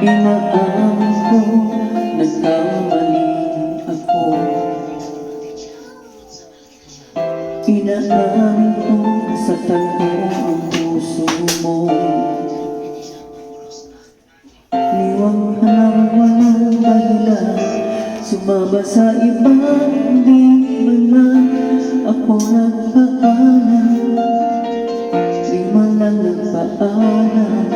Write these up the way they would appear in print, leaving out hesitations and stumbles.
Inaamin ko, nagkamali ako. Inaamin ko, nasaktan ko ang puso mo. Niwang ka lang walang dahilan, sumama sa ibang di man lang ako nagpaalam. Di man lang nagpaalam.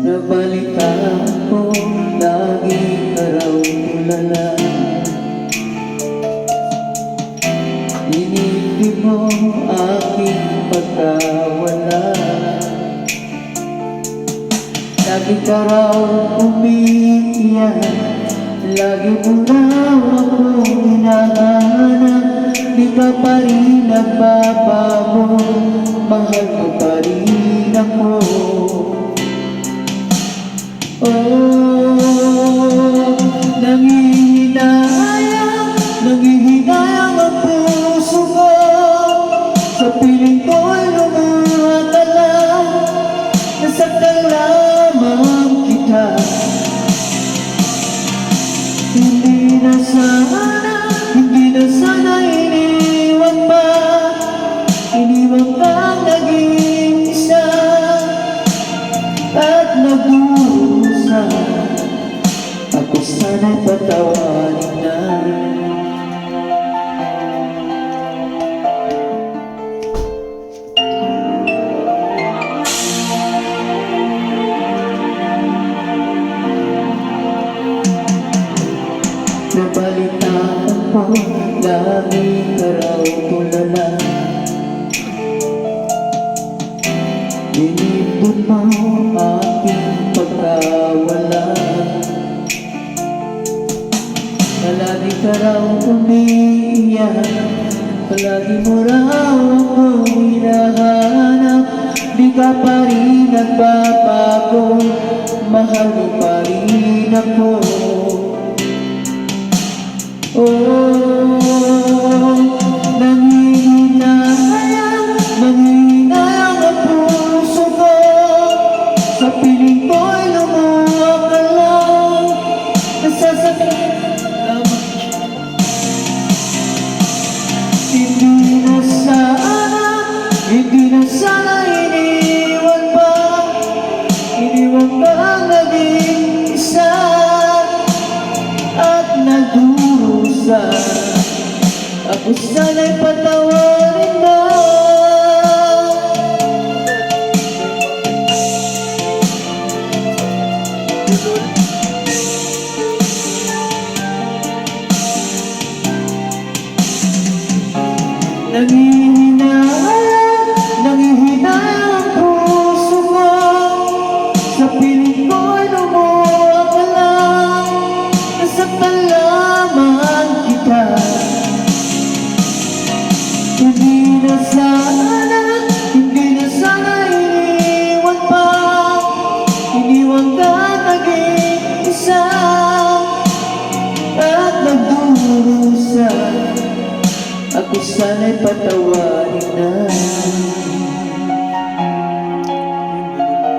Nabalitaan ko, lagi ka raw tulala. Inibig mo aking pagkawala. Lagi ka raw umiiyak, lagi mo raw akong hinahanap. Di ka pa rin nagbabago, mahal mo pa rin ako. Nangihinayang ang puso ko. Sa piling ko'y lumuha ka lang, nasaktan lamang kita. Hindi na sana iniwan pa. Iniwan kang naging isa at nagdurusa. Ako sana'y patawarin na. Nabalitaan ko, lagi ka raw tulala. Inibig mo aking pagkawala. Palagi ka raw umiiyak, palagi mo raw akong hinahanap. Di ka pa rin nagbabago, mahal mo pa rin ako. Nangihinayang ang puso ko. Sa piling ko'y lumuha ka lang, nasasaktan lamang. Hindi na sana iniwan pa. Iniwan ka ang naging isa at nagdurusa. Ako sana'y patawarin na. Nangihinayang ang puso ko. Sa piling ko'y lumuha ka lang, nasaktan lamang kita. Hindi na sana iniwan pa. Iniwan ka naging isa at nagdurusa. Ako sana'y patawarin na.